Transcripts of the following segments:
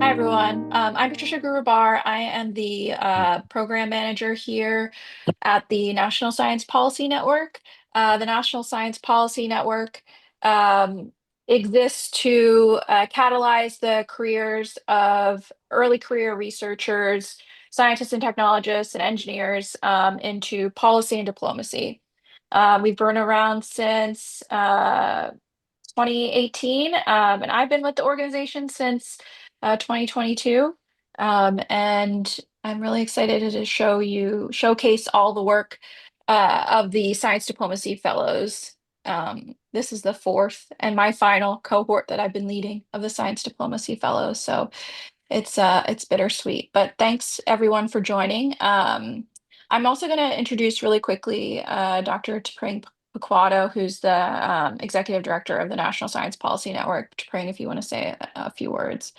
Hi, everyone. I'm Patricia Gruber-Barr. I am the program manager here at the National Science Policy Network. The National Science Policy Network um, exists to catalyze the careers of early career researchers, scientists and technologists, and engineers into policy and diplomacy. We've been around since 2018, and I've been with the organization since 2022. And I'm really excited to showcase all the work of the Science Diplomacy Fellows. This is the fourth and my final cohort that I've been leading of the Science Diplomacy Fellows. So it's bittersweet, but thanks everyone for joining. I'm also going to introduce really quickly Dr. T'Pring Paquato, who's the executive director of the National Science Policy Network. T'Pring, if you want to say a few words.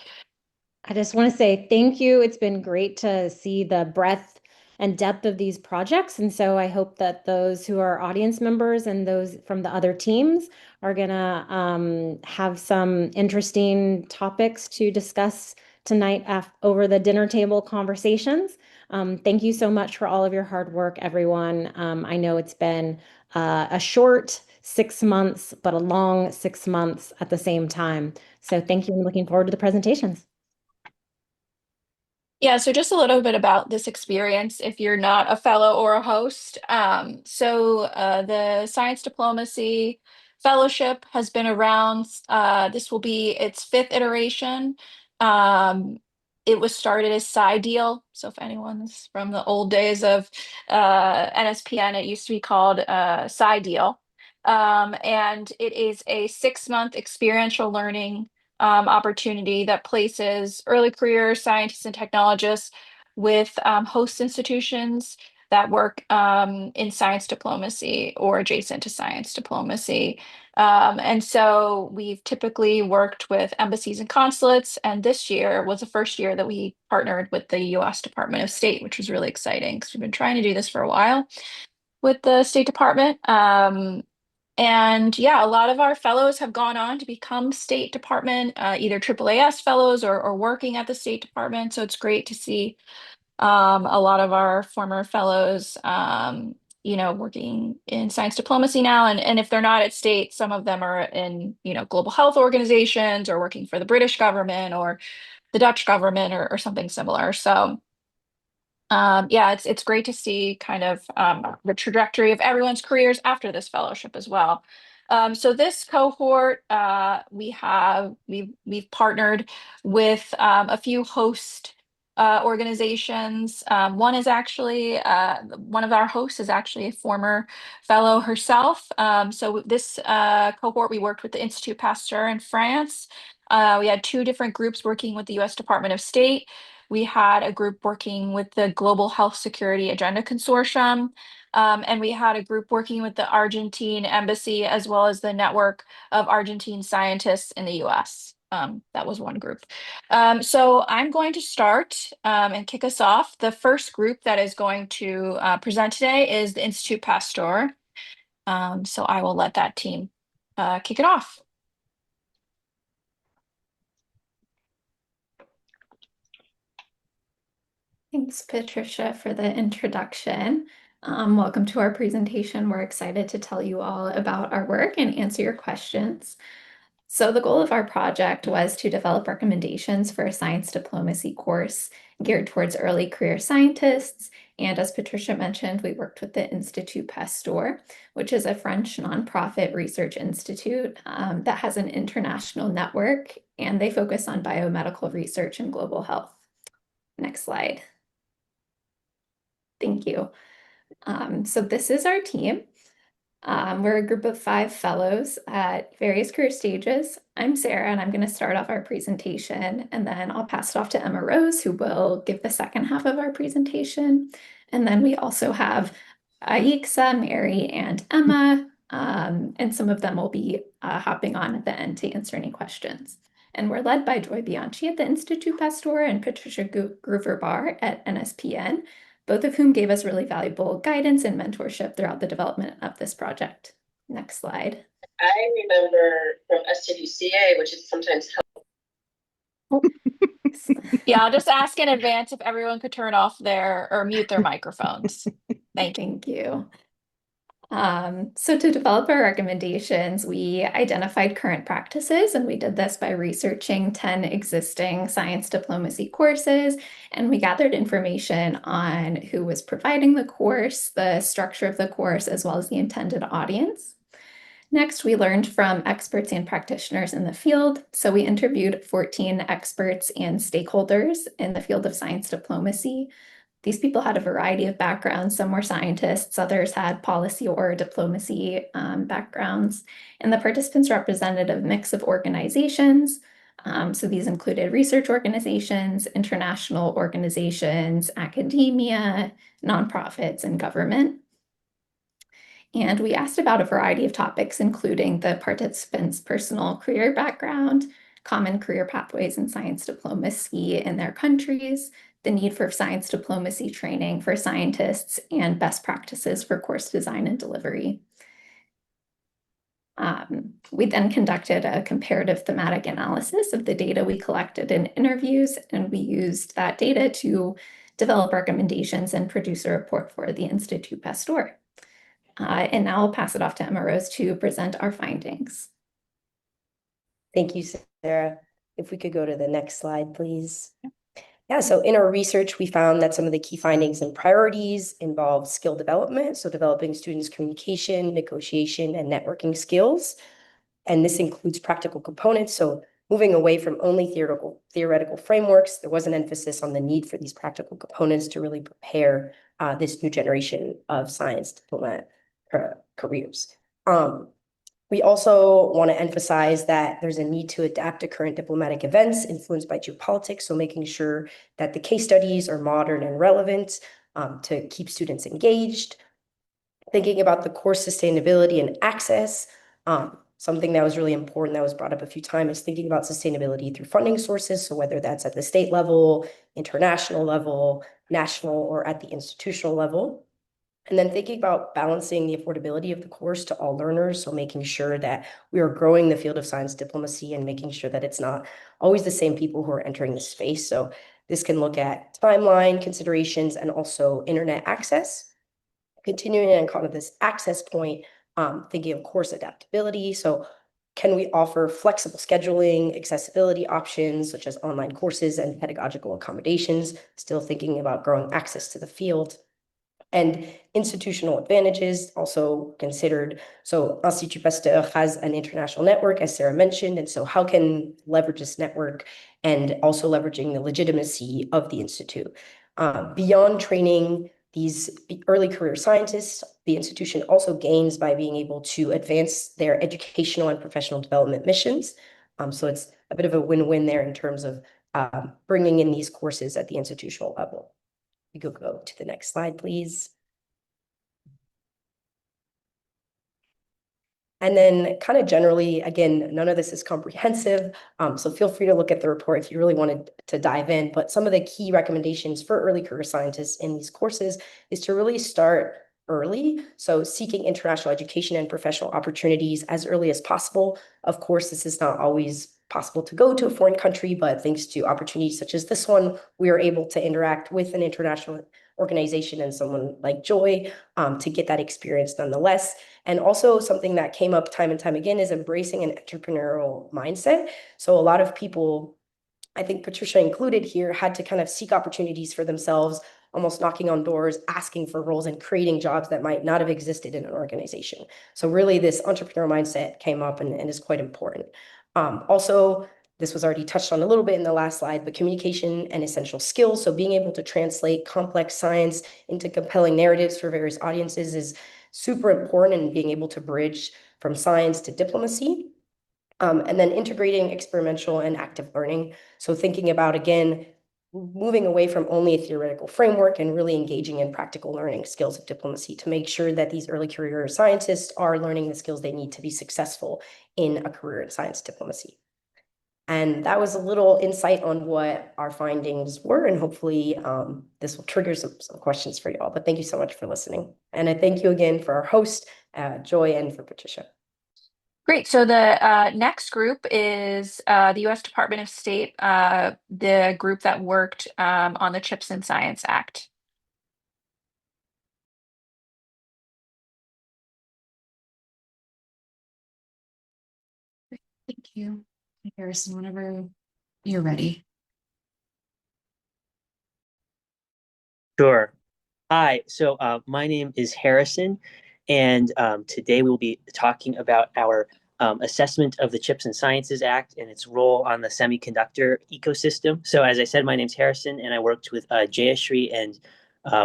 I just want to say thank you. It's been great to see the breadth and depth of these projects. And so I hope that those who are audience members and those from the other teams are going to have some interesting topics to discuss tonight over the dinner table conversations. Thank you so much for all of your hard work, everyone. I know it's been a short 6 months, but a long 6 months at the same time. So thank you and looking forward to the presentations. Yeah, so just a little bit about this experience if you're not a fellow or a host. The Science Diplomacy Fellowship has been around. This will be its fifth iteration. Um, it was started as side deal. So if anyone's from the old days of NSPN, it used to be called side deal. And it is a 6-month experiential learning opportunity that places early career scientists and technologists with host institutions that work in science diplomacy or adjacent to science diplomacy. And so we've typically worked with embassies and consulates, and this year was the first year that we partnered with the US Department of State, which was really exciting because we've been trying to do this for a while with the State Department. And yeah, a lot of our fellows have gone on to become State Department, either AAAS fellows or working at the State Department. So it's great to see a lot of our former fellows, working in science diplomacy now. And if they're not at state, some of them are in, global health organizations or working for the British government or the Dutch government or something similar. So yeah, it's great to see kind of the trajectory of everyone's careers after this fellowship as well. So this cohort, we've partnered with a few host organizations. One is actually one of our hosts is actually a former fellow herself. So this cohort, we worked with the Institut Pasteur in France. We had two different groups working with the U.S. Department of State. We had a group working with the Global Health Security Agenda Consortium, and we had a group working with the Argentine Embassy, as well as the network of Argentine scientists in the US. That was one group. So I'm going to start and kick us off. The first group that is going to present today is the Institut Pasteur. So I will let that team kick it off. Thanks, Patricia, for the introduction. Welcome to our presentation. We're excited to tell you all about our work and answer your questions. So the goal of our project was to develop recommendations for a science diplomacy course geared towards early career scientists. And as Patricia mentioned, we worked with the Institut Pasteur, which is a French nonprofit research institute that has an international network, and they focus on biomedical research and global health. Next slide. Thank you. So this is our team. We're a group of 5 fellows at various career stages. I'm Sarah, and I'm going to start off our presentation, and then I'll pass it off to Emma Rose, who will give the second half of our presentation. And then we also have Aixa, Mary, and Emma, and some of them will be hopping on at the end to answer any questions. And we're led by Joy Bianchi at the Institut Pasteur and Patricia Gruver-Barr at NSPN, both of whom gave us really valuable guidance and mentorship throughout the development of this project. Next slide. I remember from SWCA, which is sometimes helpful. Yeah, I'll just ask in advance if everyone could turn off their or mute their microphones. Thank you. Thank you. So to develop our recommendations, we identified current practices, and we did this by researching 10 existing science diplomacy courses, and we gathered information on who was providing the course, the structure of the course, as well as the intended audience. Next, we learned from experts and practitioners in the field. So we interviewed 14 experts and stakeholders in the field of science diplomacy. These people had a variety of backgrounds. Some were scientists, others had policy or diplomacy backgrounds. And the participants represented a mix of organizations. So these included research organizations, international organizations, academia, nonprofits, and government. And we asked about a variety of topics, including the participants' personal career background, common career pathways in science diplomacy in their countries, the need for science diplomacy training for scientists, and best practices for course design and delivery. We then conducted a comparative thematic analysis of the data we collected in interviews, and we used that data to develop recommendations and produce a report for the Institut Pasteur. And now I'll pass it off to Emma Rose to present our findings. Thank you, Sarah. If we could go to the next slide, please. Yeah, so in our research, we found that some of the key findings and priorities involve skill development, so developing students' communication, negotiation, and networking skills. And this includes practical components, so moving away from only theoretical frameworks, there was an emphasis on the need for these practical components to really prepare this new generation of science diplomat careers. We also want to emphasize that there's a need to adapt to current diplomatic events influenced by geopolitics, so making sure that the case studies are modern and relevant to keep students engaged. Thinking about the course sustainability and access, something that was really important that was brought up a few times is thinking about sustainability through funding sources, so whether that's at the state level, international level, national, or at the institutional level. And then thinking about balancing the affordability of the course to all learners, so making sure that we are growing the field of science diplomacy and making sure that it's not always the same people who are entering the space. So this can look at timeline considerations and also internet access. Continuing on kind of this access point, thinking of course adaptability. So can we offer flexible scheduling, accessibility options, such as online courses and pedagogical accommodations, still thinking about growing access to the field. And institutional advantages also considered. So Institut Pasteur has an international network, as Sarah mentioned, and so how can leverage this network and also leveraging the legitimacy of the Institute. Beyond training these early career scientists, the institution also gains by being able to advance their educational and professional development missions. So it's a bit of a win-win there in terms of bringing in these courses at the institutional level. We could go to the next slide, please. And then kind of generally, again, none of this is comprehensive, so feel free to look at the report if you really wanted to dive in. But some of the key recommendations for early career scientists in these courses is to really start early. So seeking international education and professional opportunities as early as possible. Of course, this is not always possible to go to a foreign country, but thanks to opportunities such as this one, we are able to interact with an international organization and someone like Joy to get that experience nonetheless. And also something that came up time and time again is embracing an entrepreneurial mindset. So a lot of people, I think Patricia included here, had to kind of seek opportunities for themselves, almost knocking on doors, asking for roles and creating jobs that might not have existed in an organization. So really this entrepreneurial mindset came up and is quite important. Also, this was already touched on a little bit in the last slide, but communication and essential skills. So being able to translate complex science into compelling narratives for various audiences is super important, and being able to bridge from science to diplomacy. And then integrating experimental and active learning. So thinking about, again, moving away from only a theoretical framework and really engaging in practical learning skills of diplomacy to make sure that these early career scientists are learning the skills they need to be successful in a career in science diplomacy. And that was a little insight on what our findings were, and hopefully this will trigger some questions for you all. But thank you so much for listening. And I thank you again for our host, Joy, and for Patricia. Great. So the next group is the U.S. Department of State, the group that worked on the Chips and Science Act. Thank you. Harrison, whenever you're ready. Sure. Hi, so my name is Harrison, and today we will be talking about our assessment of the Chips and Sciences Act and its role on the semiconductor ecosystem. So, as I said, my name's Harrison, and I worked with Jayashree and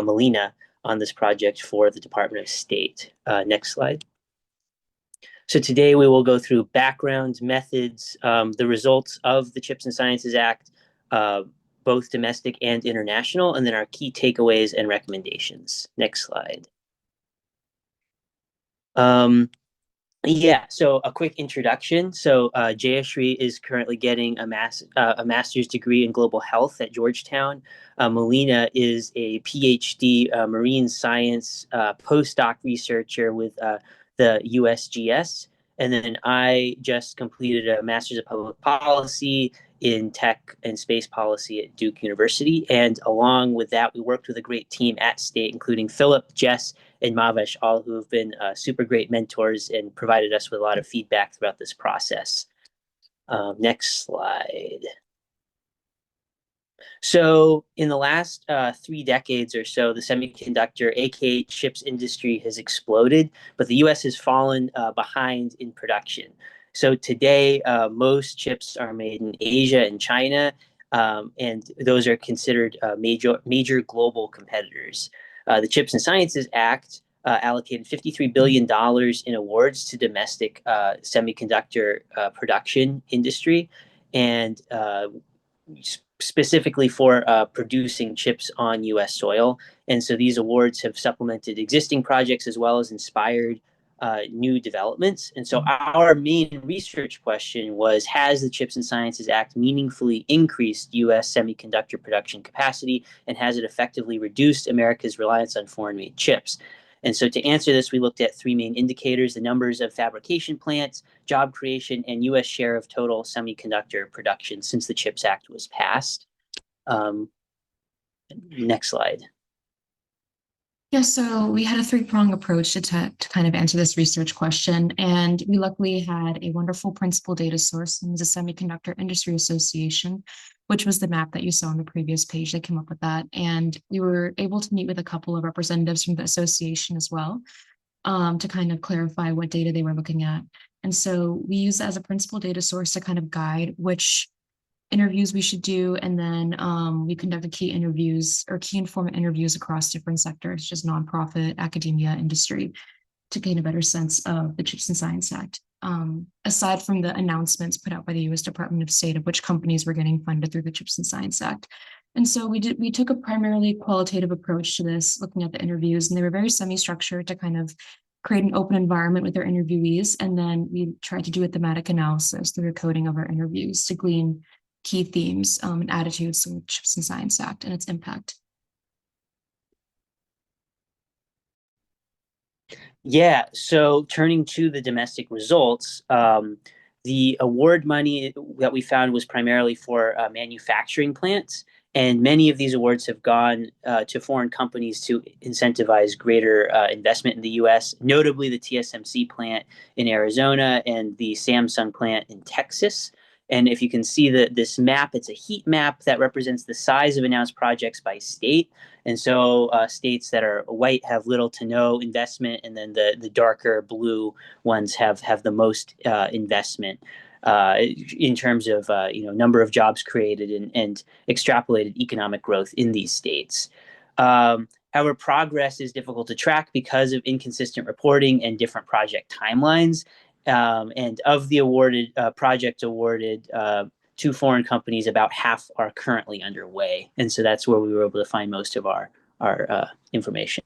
Melina on this project for the Department of State. Next slide. So today we will go through background, methods, the results of the Chips and Sciences Act, uh, both domestic and international, and then our key takeaways and recommendations. Next slide. Yeah, so a quick introduction. So Jayashree is currently getting a master's degree in global health at Georgetown. Melina is a PhD marine science postdoc researcher with the USGS. And then I just completed a master's of public policy in tech and space policy at Duke University. And along with that, we worked with a great team at State, including Philip, Jess, and Mavesh, all who have been super great mentors and provided us with a lot of feedback throughout this process. Next slide. So in the last 3 decades or so, the semiconductor, aka chips industry has exploded, but the US has fallen behind in production. So today, most chips are made in Asia and China, and those are considered major global competitors. The Chips and Sciences Act allocated $53 billion in awards to domestic semiconductor production industry, and specifically for producing chips on US soil. And so these awards have supplemented existing projects as well as inspired new developments. And so our main research question was, has the Chips and Sciences Act meaningfully increased US semiconductor production capacity, and has it effectively reduced America's reliance on foreign-made chips? And so to answer this, we looked at 3 main indicators: the numbers of fabrication plants, job creation, and U.S. share of total semiconductor production since the CHIPS Act was passed. Next slide. Yeah, so we had a 3-prong approach to kind of answer this research question, and we luckily had a wonderful principal data source, and it was a Semiconductor Industry Association, which was the map that you saw on the previous page that came up with that. And we were able to meet with a couple of representatives from the association as well, to kind of clarify what data they were looking at. And so we use that as a principal data source to kind of guide which interviews we should do. And then we conducted key interviews or key informant interviews across different sectors, just nonprofit, academia, industry, to gain a better sense of the Chips and Science Act. Aside from the announcements put out by the U.S. Department of State of which companies were getting funded through the Chips and Science Act. And so we took a primarily qualitative approach to this, looking at the interviews, and they were very semi-structured to kind of create an open environment with our interviewees. And then we tried to do a thematic analysis through the coding of our interviews to glean key themes and attitudes to the Chips and Science Act and its impact. Yeah, so turning to the domestic results, the award money that we found was primarily for manufacturing plants, and many of these awards have gone to foreign companies to incentivize greater investment in the US, notably the TSMC plant in Arizona and the Samsung plant in Texas. And if you can see this map, it's a heat map that represents the size of announced projects by state. And so states that are white have little to no investment, and then the darker blue ones have the most investment in terms of number of jobs created and extrapolated economic growth in these states. However, progress is difficult to track because of inconsistent reporting and different project timelines. And of the awarded projects awarded to foreign companies, about half are currently underway. And so that's where we were able to find most of our information.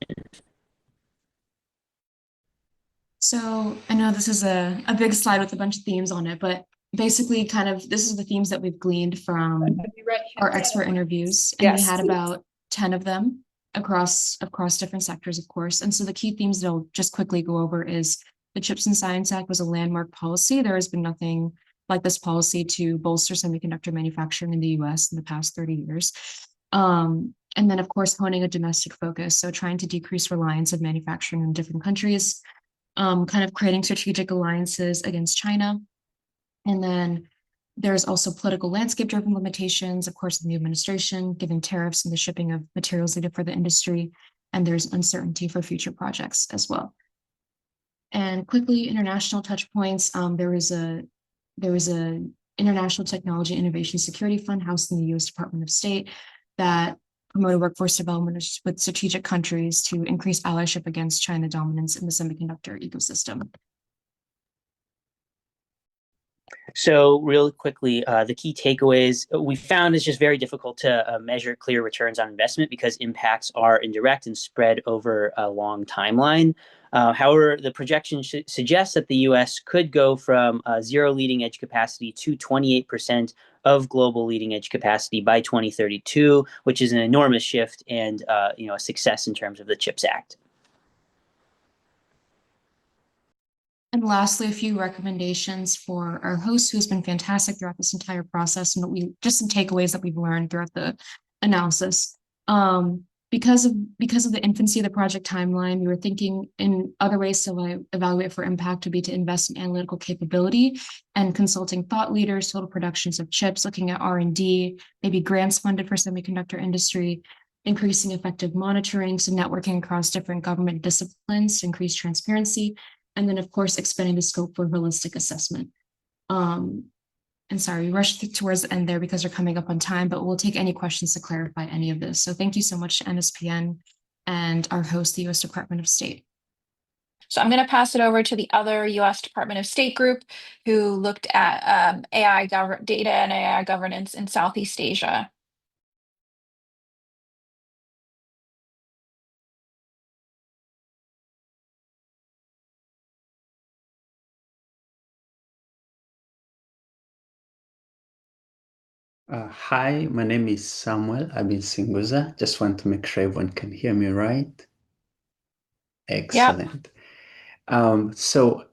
So I know this is a big slide with a bunch of themes on it, but basically kind of this is the themes that we've gleaned from our expert interviews. And we had about 10 of them across different sectors, of course. And so the key themes that I'll just quickly go over is The CHIPS and Science Act was a landmark policy. There has been nothing like this policy to bolster semiconductor manufacturing in the US in the past 30 years. And then, of course, honing a domestic focus. So trying to decrease reliance of manufacturing in different countries, kind of creating strategic alliances against China. And then there's also political landscape-driven limitations, of course, in the administration, given tariffs and the shipping of materials needed for the industry. And there's uncertainty for future projects as well. And quickly, international touch points. There was a International Technology Innovation Security Fund housed in the U.S. Department of State that promoted workforce development with strategic countries to increase allyship against China dominance in the semiconductor ecosystem. So real quickly, the key takeaways we found is just very difficult to measure clear returns on investment because impacts are indirect and spread over a long timeline. However, the projection suggests that the U.S. could go from zero leading edge capacity to 28% of global leading edge capacity by 2032, which is an enormous shift and a success in terms of the CHIPS Act. And lastly, a few recommendations for our host, who's been fantastic throughout this entire process, and just some takeaways that we've learned throughout the analysis. Because of the infancy of the project timeline, we were thinking in other ways to evaluate for impact would be to invest in analytical capability and consulting thought leaders, total productions of chips, looking at R&D, maybe grants funded for semiconductor industry, increasing effective monitoring, so networking across different government disciplines to increase transparency, and then, of course, expanding the scope for holistic assessment. And sorry, we rushed towards the end there because we're coming up on time, but we'll take any questions to clarify any of this. So thank you so much to NSPN and our host, the U.S. Department of State. So I'm going to pass it over to the other U.S. Department of State group who looked at AI data and AI governance in Southeast Asia. Hi, my name is Samuel Abinsinguza. Just want to make sure everyone can hear me right. Excellent. So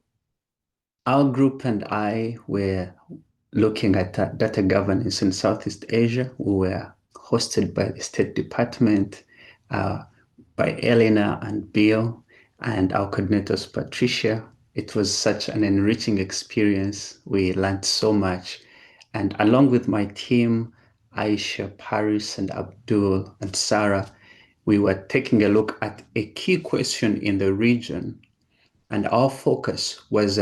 our group and I were looking at data governance in Southeast Asia. We were hosted by the State Department, by Elena and Bill, and our coordinators, Patricia. It was such an enriching experience. We learned so much. And along with my team, Aisha, Paris, and Abdul, and Sarah, we were taking a look at a key question in the region. And our focus was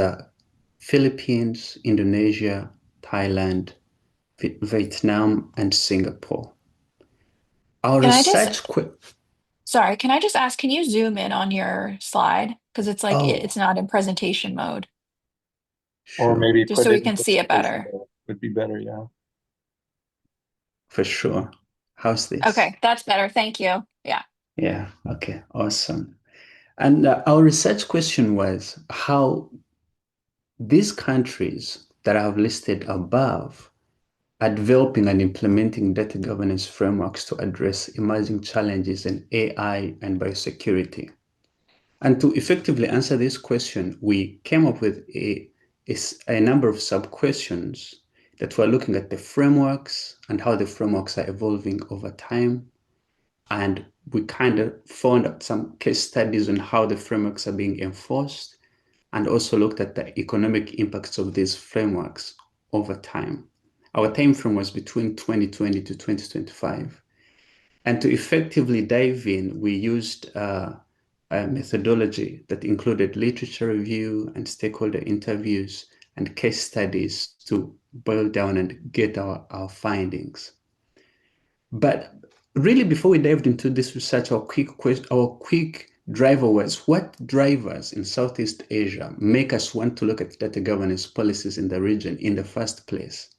Philippines, Indonesia, Thailand, Vietnam, and Singapore. Our research... Sorry, can I just ask, can you zoom in on your slide? Because it's like it's not in presentation mode. Sure. Or maybe just so we can see it better. Would be better, yeah. For sure. How's this? Okay, that's better. Thank you. Yeah. Yeah, okay, awesome. And our research question was how these countries that I have listed above are developing and implementing data governance frameworks to address emerging challenges in AI and biosecurity. And to effectively answer this question, we came up with a number of sub-questions that were looking at the frameworks and how the frameworks are evolving over time. And we kind of found out some case studies on how the frameworks are being enforced, and also looked at the economic impacts of these frameworks over time. Our time frame was between 2020 to 2025. And to effectively dive in, we used a methodology that included literature review and stakeholder interviews and case studies to boil down and get our findings. But really, before we dived into this research, our quick driver was, what drivers in Southeast Asia make us want to look at data governance policies in the region in the first place?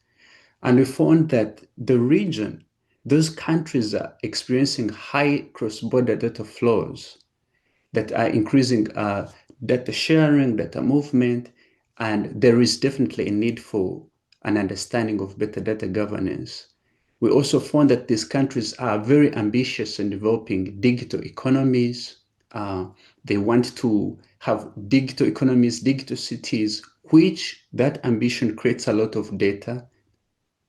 And we found that the region, those countries are experiencing high cross-border data flows that are increasing data sharing, data movement, and there is definitely a need for an understanding of better data governance. We also found that these countries are very ambitious in developing digital economies. They want to have digital economies, digital cities, which that ambition creates a lot of data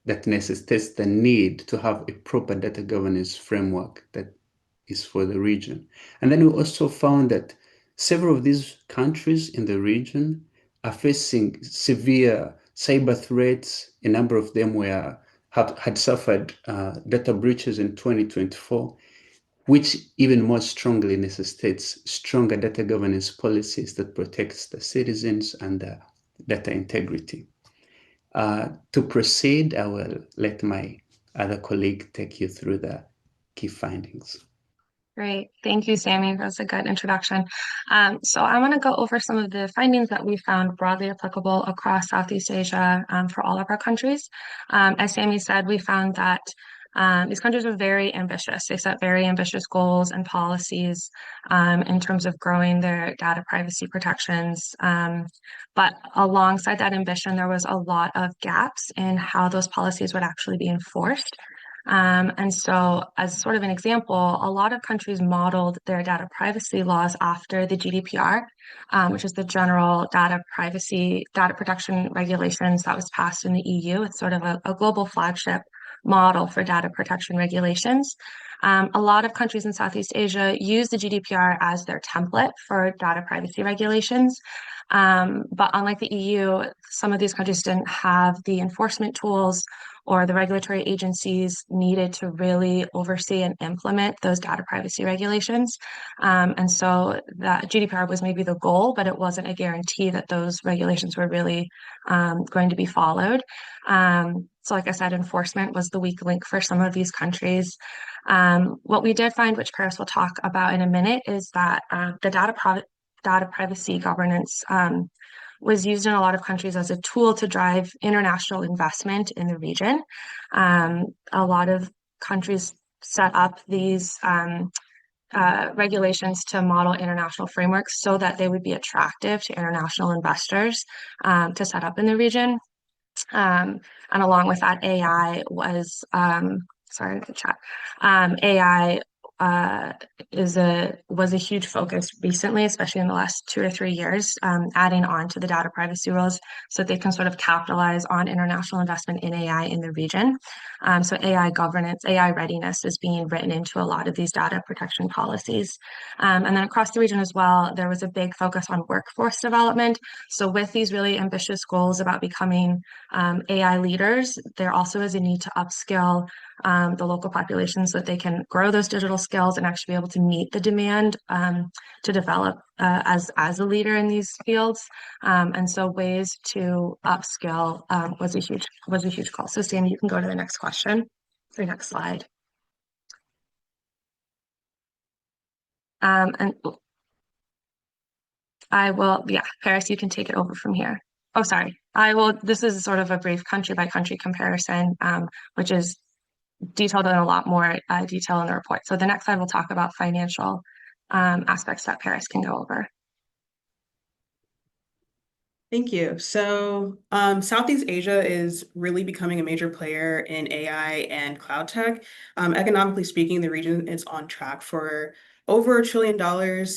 that necessitates the need to have a proper data governance framework that is for the region. And then we also found that several of these countries in the region are facing severe cyber threats. A number of them had suffered data breaches in 2024, which even more strongly necessitates stronger data governance policies that protects the citizens and the data integrity. To proceed, I will let my other colleague take you through the key findings. Great. Thank you, Sammy. That was a good introduction. So I want to go over some of the findings that we found broadly applicable across Southeast Asia for all of our countries. As Sammy said, we found that these countries are very ambitious. They set very ambitious goals and policies in terms of growing their data privacy protections. But alongside that ambition, there was a lot of gaps in how those policies would actually be enforced. And so, as sort of an example, a lot of countries modeled their data privacy laws after the GDPR, which is the General Data Protection Regulations that was passed in the EU. It's sort of a global flagship model for data protection regulations. A lot of countries in Southeast Asia use the GDPR as their template for data privacy regulations. But unlike the EU, some of these countries didn't have the enforcement tools or the regulatory agencies needed to really oversee and implement those data privacy regulations. And so that GDPR was maybe the goal, but it wasn't a guarantee that those regulations were really going to be followed. So like I said, enforcement was the weak link for some of these countries. What we did find, which Paris will talk about in a minute, is that the data privacy governance was used in a lot of countries as a tool to drive international investment in the region. A lot of countries set up these regulations to model international frameworks so that they would be attractive to international investors to set up in the region. And along with that, AI was, sorry, the chat. AI was a huge focus recently, especially in the last 2 or 3 years, adding on to the data privacy rules so that they can sort of capitalize on international investment in AI in the region. So AI governance, AI readiness is being written into a lot of these data protection policies. And then across the region as well, there was a big focus on workforce development. So with these really ambitious goals about becoming AI leaders, there also is a need to upskill the local population so that they can grow those digital skills and actually be able to meet the demand to develop as a leader in these fields. And so ways to upskill was a huge call. So Sammy, you can go to the next question, or next slide. And I will, yeah, Paris, you can take it over from here. Oh, sorry. This is sort of a brief country by country comparison, which is detailed in a lot more detail in the report. So the next slide will talk about financial aspects that Paris can go over. Thank you. So Southeast Asia is really becoming a major player in AI and cloud tech. Economically speaking, the region is on track for over $1 trillion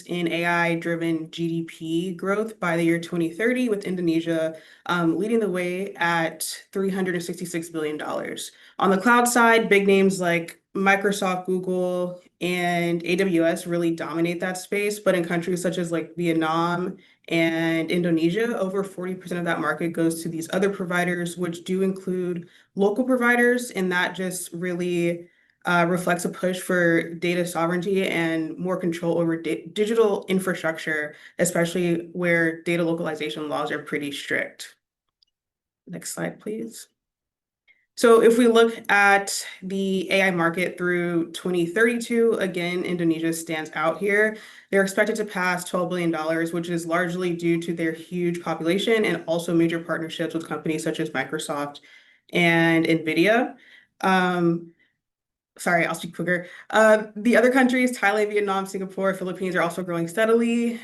in AI-driven GDP growth by the year 2030, with Indonesia leading the way at $366 billion. On the cloud side, big names like Microsoft, Google, and AWS really dominate that space. But in countries such as like Vietnam and Indonesia, over 40% of that market goes to these other providers, which do include local providers, and that just really reflects a push for data sovereignty and more control over digital infrastructure, especially where data localization laws are pretty strict. Next slide, please. So if we look at the AI market through 2032, again, Indonesia stands out here. They're expected to pass $12 billion, which is largely due to their huge population and also major partnerships with companies such as Microsoft and NVIDIA. Sorry, I'll speak quicker. The other countries, Thailand, Vietnam, Singapore, Philippines, are also growing steadily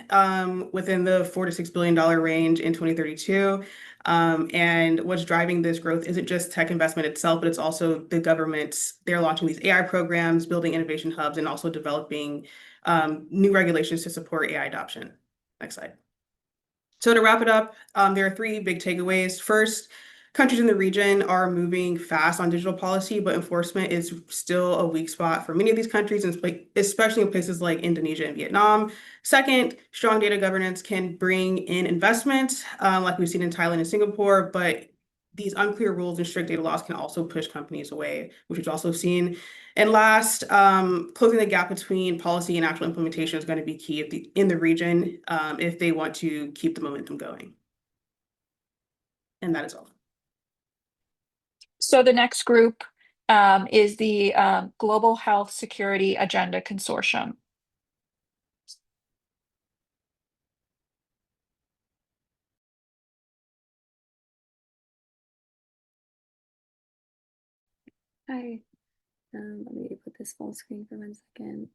within the $4 to $6 billion range in 2032. And what's driving this growth isn't just tech investment itself, but it's also the governments. They're launching these AI programs, building innovation hubs, and also developing new regulations to support AI adoption. Next slide. So to wrap it up, there are three big takeaways. First, countries in the region are moving fast on digital policy, but enforcement is still a weak spot for many of these countries, especially in places like Indonesia and Vietnam. Second, strong data governance can bring in investment, like we've seen in Thailand and Singapore, but these unclear rules and strict data laws can also push companies away, which we've also seen. And last, closing the gap between policy and actual implementation is going to be key in the region if they want to keep the momentum going. And that is all. So the next group is the Global Health Security Agenda Consortium. Hi, let me put this full screen for 1 second.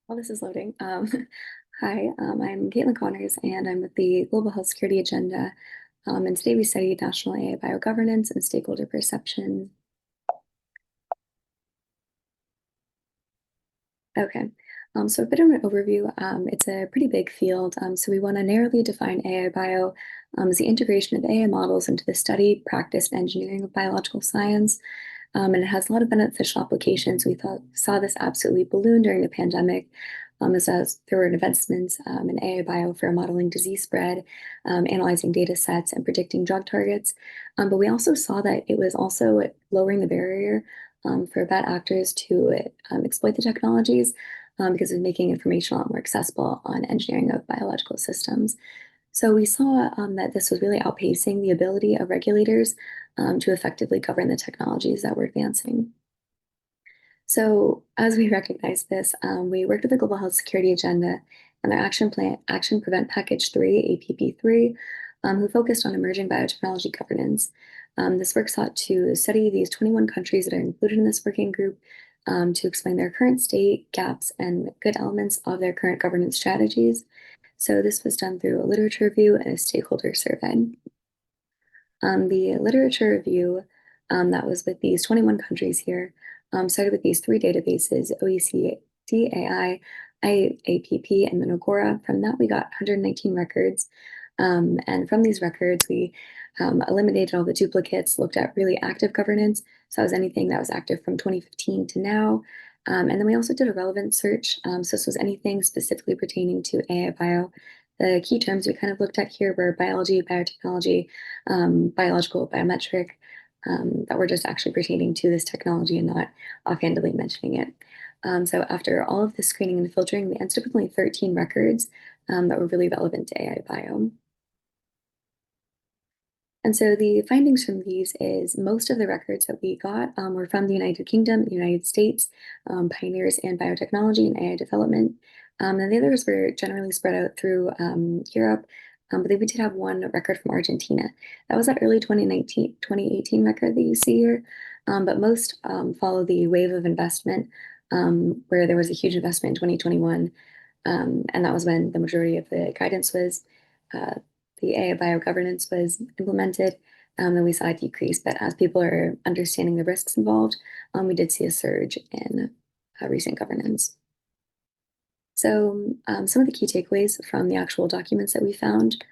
While this is loading, hi, I'm Caitlin Connors, and I'm with the Global Health Security Agenda. And today we studied national AI biogovernance and stakeholder perception. Okay, so a bit of an overview. It's a pretty big field, so we want to narrowly define AI bio as the integration of AI models into the study, practice, and engineering of biological science. And it has a lot of beneficial applications. We saw this absolutely balloon during the pandemic, as there were investments in AI bio for modeling disease spread, analyzing data sets, and predicting drug targets. But we also saw that it was also lowering the barrier for bad actors to exploit the technologies because of making information a lot more accessible on engineering of biological systems. So we saw that this was really outpacing the ability of regulators to effectively govern the technologies that we're advancing. So as we recognize this, we worked with the Global Health Security Agenda and their Action Prevent Package 3, APP3, who focused on emerging biotechnology governance. This work sought to study these 21 countries that are included in this working group to explain their current state, gaps, and good elements of their current governance strategies. So this was done through a literature review and a stakeholder survey. The literature review that was with these 21 countries here started with these three databases, OECD, AI, IAPP, and Minogora. From that, we got 119 records. And from these records, we eliminated all the duplicates, looked at really active governance. So that was anything that was active from 2015 to now. And then we also did a relevance search. So this was anything specifically pertaining to AI bio. The key terms we kind of looked at here were biology, biotechnology, biological, biometric, that were just actually pertaining to this technology and not offhandedly mentioning it. So after all of the screening and filtering, we ended up with only 13 records that were really relevant to AI bio. And so the findings from these is most of the records that we got were from the United Kingdom, the United States, pioneers in biotechnology and AI development. And the others were generally spread out through Europe, but then we did have one record from Argentina. That was that early 2018 record that you see here. But most follow the wave of investment, where there was a huge investment in 2021. And that was when the majority of the guidance was the AI bio governance was implemented, then we saw a decrease. But as people are understanding the risks involved, we did see a surge in recent governance. So some of the key takeaways from the actual documents that we found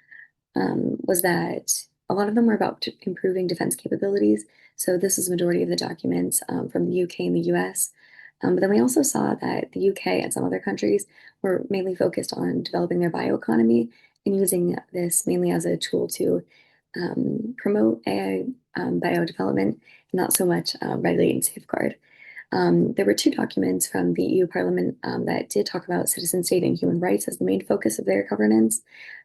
was that a lot of them were about improving defense capabilities. So this is the majority of the documents from the UK and the US. But then we also saw that the UK and some other countries were mainly focused on developing their bioeconomy and using this mainly as a tool to promote AI bio development, not so much regulate and safeguard. There were two documents from the EU Parliament that did talk about citizen state and human rights as the main focus of their governance,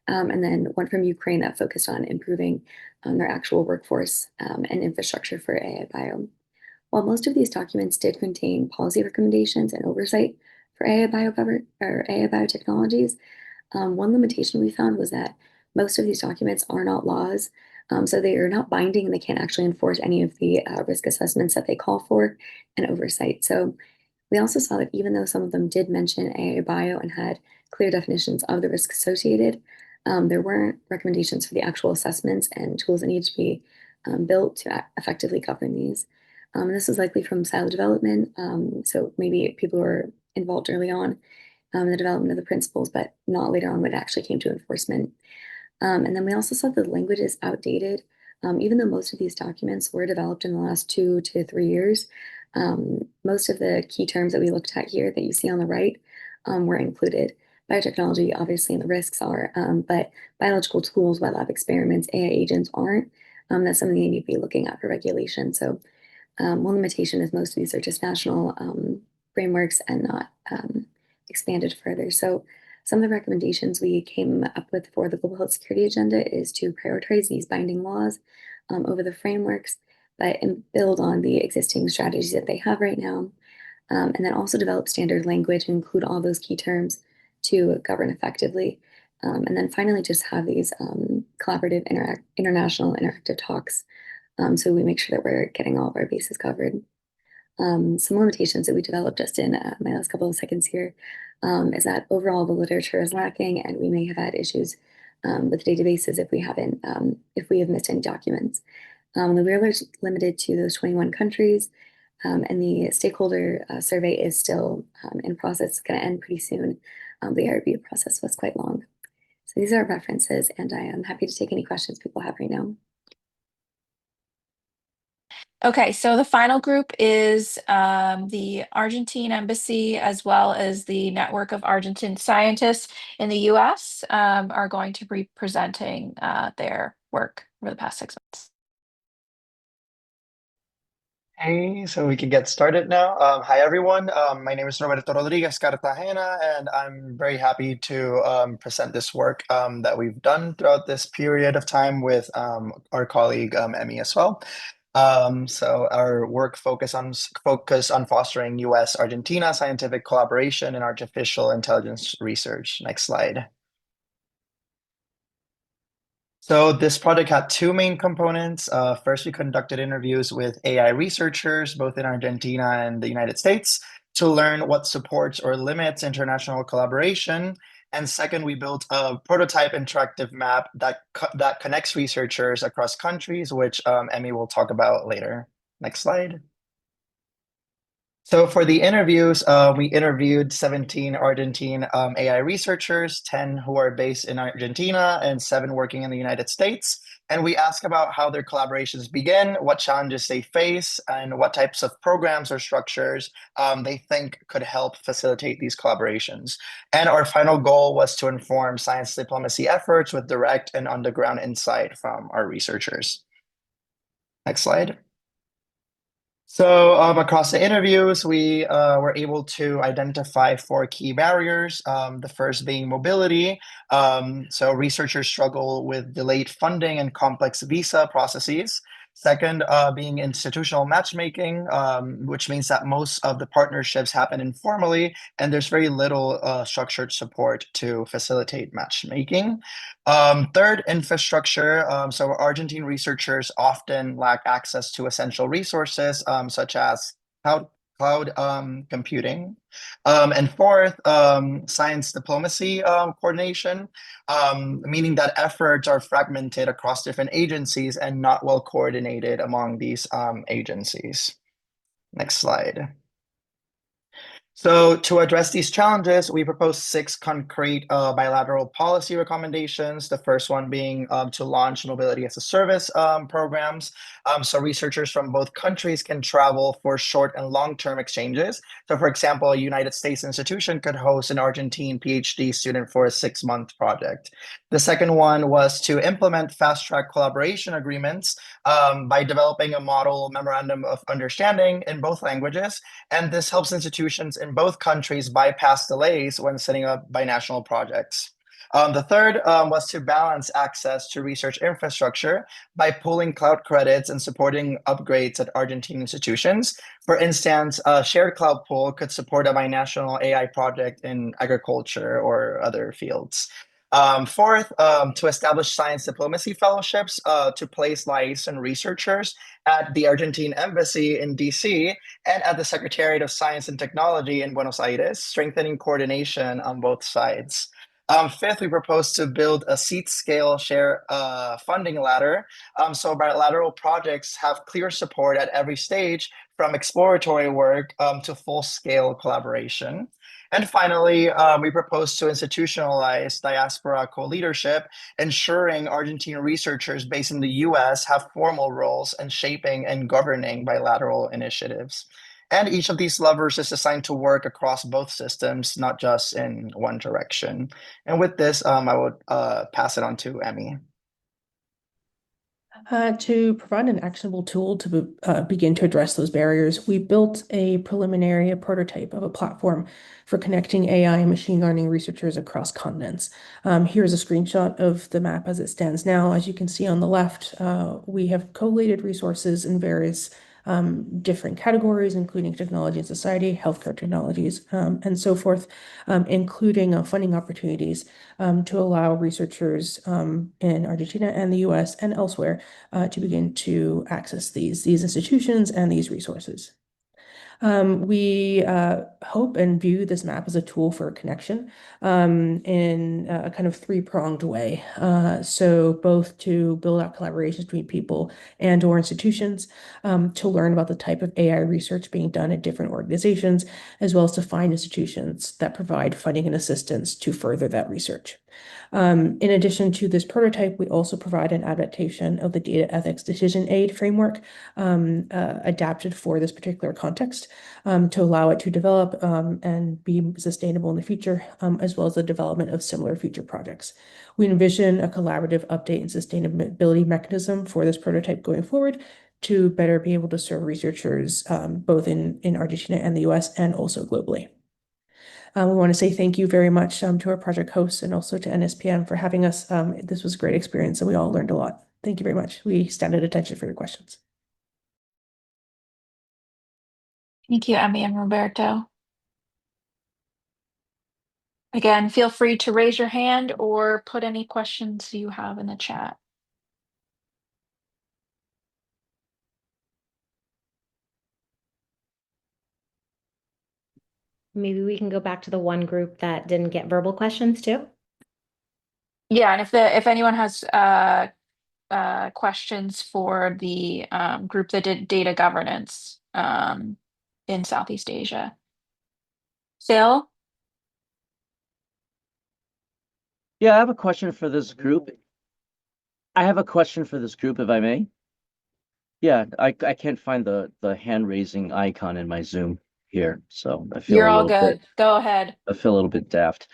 and then one from Ukraine that focused on improving their actual workforce and infrastructure for AI bio. While most of these documents did contain policy recommendations and oversight for AI biotechnologies, one limitation we found was that most of these documents are not laws, so they are not binding and they can't actually enforce any of the risk assessments that they call for and oversight. So We also saw that even though some of them did mention AI bio and had clear definitions of the risks associated, there weren't recommendations for the actual assessments and tools that need to be built to effectively govern these. And this was likely from silo development. So maybe people were involved early on in the development of the principles, but not later on when it actually came to enforcement. And then we also saw the language is outdated. Even though most of these documents were developed in the last 2 to 3 years, most of the key terms that we looked at here that you see on the right were included. Biotechnology, obviously, and the risks are, but biological tools, wet lab experiments, AI agents aren't. That's something you need to be looking at for regulation. So one limitation is most of these are just national frameworks and not expanded further. So some of the recommendations we came up with for the global health security agenda is to prioritize these binding laws over the frameworks, but build on the existing strategies that they have right now. And then also develop standard language and include all those key terms to govern effectively. And then finally, just have these collaborative international interactive talks so we make sure that we're getting all of our bases covered. Some limitations that we developed just in my last couple of seconds here is that overall the literature is lacking and we may have had issues with databases if we haven't, if we have missed any documents. We're limited to those 21 countries and the stakeholder survey is still in process. It's going to end pretty soon. The review process was quite long. So these are our references and I am happy to take any questions people have right now. Okay, so the final group is the Argentine embassy as well as the network of Argentine scientists in the US are going to be presenting their work over the past 6 months. Hey, so we can get started now. Hi, everyone. My name is Roberto Rodriguez Cartagena, and I'm very happy to present this work that we've done throughout this period of time with our colleague Emmy as well. So our work focus on fostering U.S.-Argentina scientific collaboration in artificial intelligence research. Next slide. So this project had two main components. First, we conducted interviews with AI researchers, both in Argentina and the United States, to learn what supports or limits international collaboration. And second, we built a prototype interactive map that connects researchers across countries, which Emmy will talk about later. Next slide. So for the interviews, we interviewed 17 Argentine AI researchers, 10 who are based in Argentina and 7 working in the United States. And we asked about how their collaborations begin, what challenges they face, and what types of programs or structures they think could help facilitate these collaborations. And our final goal was to inform science diplomacy efforts with direct and on-the-ground insight from our researchers. Next slide. So across the interviews, we were able to identify 4 key barriers. The first being mobility. So researchers struggle with delayed funding and complex visa processes. Second, being institutional matchmaking, which means that most of the partnerships happen informally, and there's very little structured support to facilitate matchmaking. Third, infrastructure. So Argentine researchers often lack access to essential resources, such as cloud computing. And fourth, science diplomacy coordination, meaning that efforts are fragmented across different agencies and not well coordinated among these agencies. Next slide. So to address these challenges, we proposed 6 concrete bilateral policy recommendations. The first one being to launch mobility as a service programs. So researchers from both countries can travel for short and long-term exchanges. So for example, a United States institution could host an Argentine PhD student for a 6-month project. The second one was to implement fast-track collaboration agreements by developing a model memorandum of understanding in both languages. And this helps institutions in both countries bypass delays when setting up binational projects. The third was to balance access to research infrastructure by pooling cloud credits and supporting upgrades at Argentine institutions. For instance, a shared cloud pool could support a binational AI project in agriculture or other fields. Fourth, to establish science diplomacy fellowships to place liaison researchers at the Argentine Embassy in DC and at the Secretariat of Science and Technology in Buenos Aires, strengthening coordination on both sides. Fifth, we propose to build a seat scale share funding ladder so bilateral projects have clear support at every stage from exploratory work to full scale collaboration. And finally, we propose to institutionalize diaspora co-leadership, ensuring Argentine researchers based in the US have formal roles in shaping and governing bilateral initiatives. And each of these levers is assigned to work across both systems, not just in one direction. And with this, I would pass it on to Emmy. To provide an actionable tool to begin to address those barriers, we built a preliminary prototype of a platform for connecting AI and machine learning researchers across continents. Here's a screenshot of the map as it stands now. As you can see on the left, we have collated resources in various different categories, including technology and society, healthcare technologies, and so forth, including funding opportunities to allow researchers in Argentina and the US and elsewhere to begin to access these institutions and these resources. We hope and view this map as a tool for connection in a kind of three-pronged way. So both to build out collaborations between people and or institutions, to learn about the type of AI research being done at different organizations, as well as to find institutions that provide funding and assistance to further that research. In addition to this prototype, we also provide an adaptation of the data ethics decision aid framework adapted for this particular context to allow it to develop and be sustainable in the future, as well as the development of similar future projects. We envision a collaborative update and sustainability mechanism for this prototype going forward to better be able to serve researchers both in Argentina and the US and also globally. We want to say thank you very much to our project hosts and also to NSPN for having us. This was a great experience and we all learned a lot. Thank you very much. We stand at attention for your questions. Thank you, Emmy and Roberto. Again, feel free to raise your hand or put any questions you have in the chat. Maybe we can go back to the one group that didn't get verbal questions too. Yeah, and if anyone has questions for the group that did data governance in Southeast Asia. Phil? Yeah, I have a question for this group. If I may. Yeah, I can't find the hand raising icon in my Zoom here, so I feel You're a all little good. bit Go ahead. I feel a little bit daft.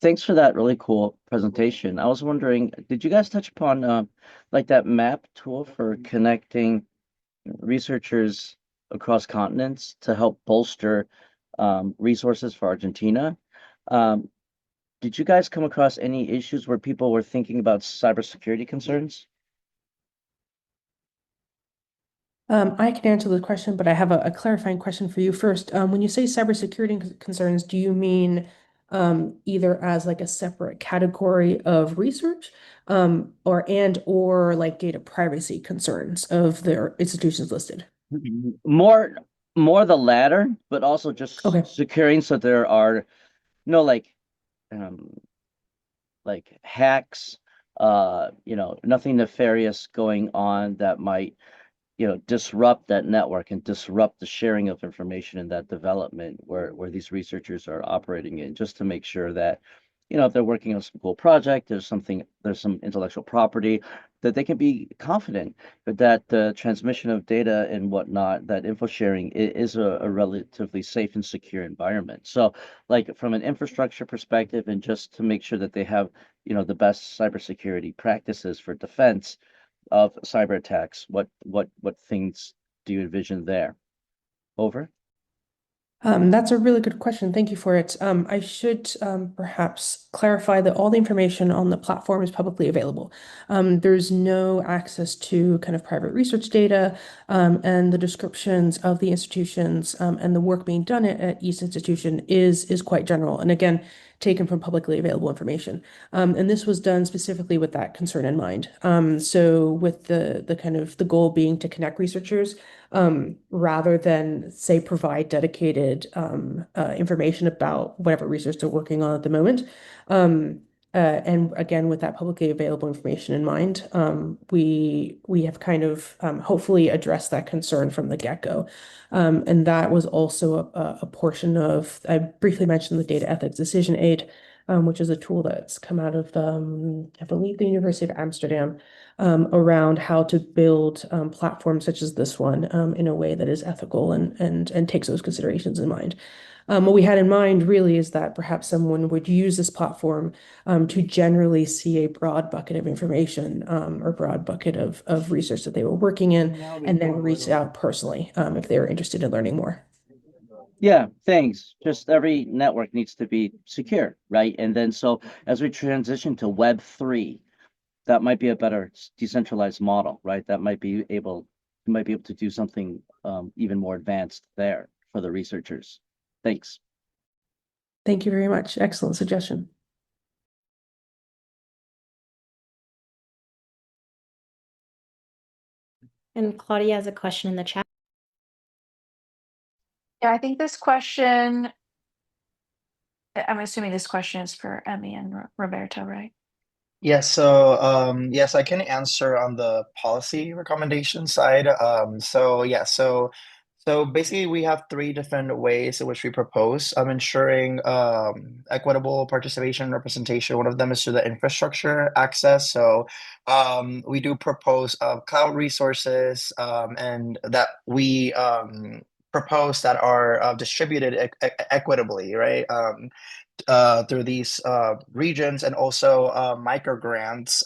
Thanks for that really cool presentation. I was wondering, did you guys touch upon like that map tool for connecting researchers across continents to help bolster resources for Argentina? Did you guys come across any issues where people were thinking about cybersecurity concerns? I can answer the question, but I have a clarifying question for you first. When you say cybersecurity concerns, do you mean either as like a separate category of research or like data privacy concerns of the institutions listed? More the latter, but also just Okay. securing so there are no like hacks, nothing nefarious going on that might disrupt that network and disrupt the sharing of information and that development where these researchers are operating in, just to make sure that if they're working on some cool project, there's some intellectual property, that they can be confident that the transmission of data and whatnot, that info sharing is a relatively safe and secure environment. So like from an infrastructure perspective, and just to make sure that they have the best cybersecurity practices for defense of cyber attacks, what things do you envision there? Over. That's a really good question. Thank you for it. I should perhaps clarify that all the information on the platform is publicly available. There's no access to kind of private research data, and the descriptions of the institutions and the work being done at each institution is quite general. And again, taken from publicly available information. And this was done specifically with that concern in mind. So with the kind of the goal being to connect researchers, rather than say provide dedicated information about whatever research they're working on at the moment. And again, with that publicly available information in mind, we have kind of hopefully addressed that concern from the get-go. And that was also a portion of, I briefly mentioned the data ethics decision aid, which is a tool that's come out of, I believe, the University of Amsterdam, around how to build platforms such as this one in a way that is ethical and takes those considerations in mind. What we had in mind really is that perhaps someone would use this platform to generally see a broad bucket of information or broad bucket of research that they were working in, and then reach out personally if they were interested in learning more. Yeah, thanks. Just every network needs to be secure, right? And then so as we transition to Web3, that might be a better decentralized model, right? That might be able, you might be able to do something even more advanced there for the researchers. Thanks. Thank you very much. Excellent suggestion. And Claudia has a question in the chat. Yeah, I think this question, I'm assuming this question is for Emmy and Roberto, right? Yes, so yes, I can answer on the policy recommendation side. So basically we have three different ways in which we propose ensuring equitable participation and representation. One of them is through the infrastructure access. So we do propose cloud resources and that we propose that are distributed equitably, right? Through these regions, and also micro grants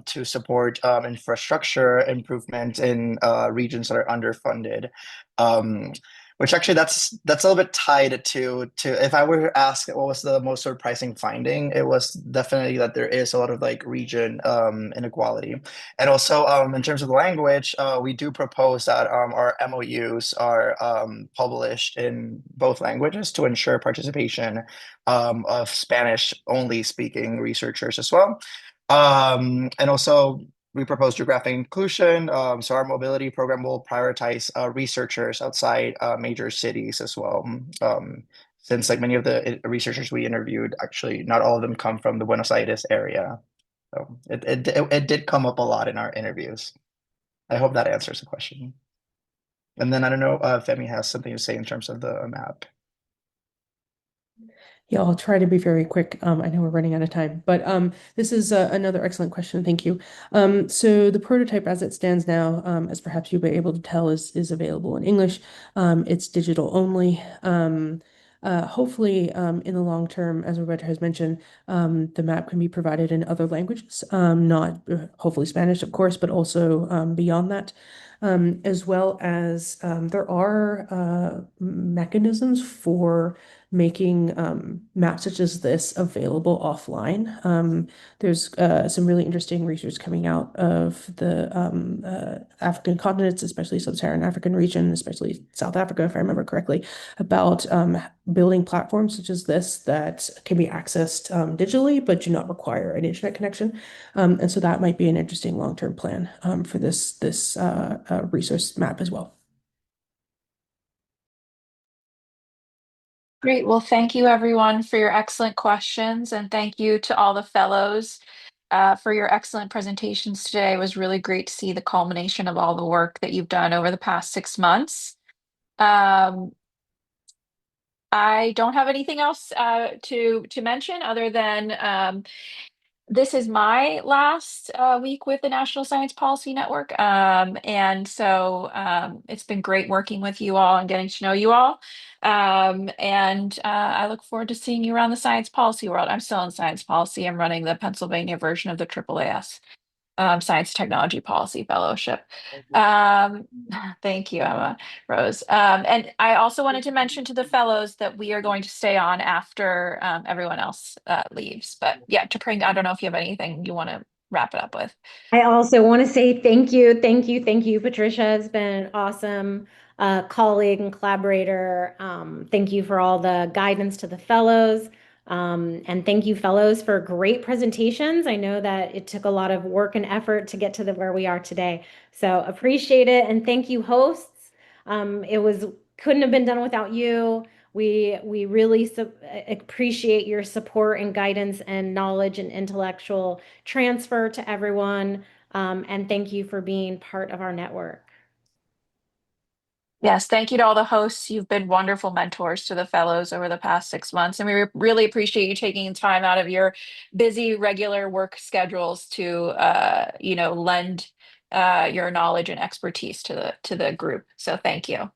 to support infrastructure improvement in regions that are underfunded. Which actually that's a little bit tied to if I were to ask what was the most surprising finding, it was definitely that there is a lot of like region inequality. And also in terms of the language, we do propose that our MOUs are published in both languages to ensure participation of Spanish only speaking researchers as well. And also we propose geographic inclusion. So our mobility program will prioritize researchers outside major cities as well. Since like many of the researchers we interviewed, actually not all of them come from the Buenos Aires area. So it did come up a lot in our interviews. I hope that answers the question. And then I don't know if Femi has something to say in terms of the map. Yeah, I'll try to be very quick. I know we're running out of time, but this is another excellent question. Thank you. So the prototype as it stands now, as perhaps you'll be able to tell, is available in English. It's digital only. Hopefully, in the long term, as Roberta has mentioned, the map can be provided in other languages, not hopefully Spanish, of course, but also beyond that. As well as there are mechanisms for making maps such as this available offline. There's some really interesting research coming out of the African continents, especially sub-Saharan African region, especially South Africa, if I remember correctly, about building platforms such as this that can be accessed digitally, but do not require an internet connection. And so that might be an interesting long-term plan for this resource map as well. Great. Well, thank you everyone for your excellent questions, and thank you to all the fellows for your excellent presentations today. It was really great to see the culmination of all the work that you've done over the past 6 months. I don't have anything else to mention other than this is my last week with the National Science Policy Network. And so it's been great working with you all and getting to know you all. And I look forward to seeing you around the science policy world. I'm still in science policy. I'm running the Pennsylvania version of the AAAS Science Technology Policy Fellowship. Thank you, Emma Rose. And I also wanted to mention to the fellows that we are going to stay on after everyone else leaves. But yeah, to bring, I don't know if you have anything you want to wrap it up with. I also want to say thank you, thank you, thank you. Patricia has been an awesome colleague and collaborator. Thank you for all the guidance to the fellows. And thank you, fellows, for great presentations. I know that it took a lot of work and effort to get to where we are today. So appreciate it. And thank you, hosts. Couldn't have been done without you. We really appreciate your support and guidance and knowledge and intellectual transfer to everyone. And thank you for being part of our network. Yes, thank you to all the hosts. You've been wonderful mentors to the fellows over the past 6 months, and we really appreciate you taking time out of your busy regular work schedules to, lend your knowledge and expertise to the group. So thank you.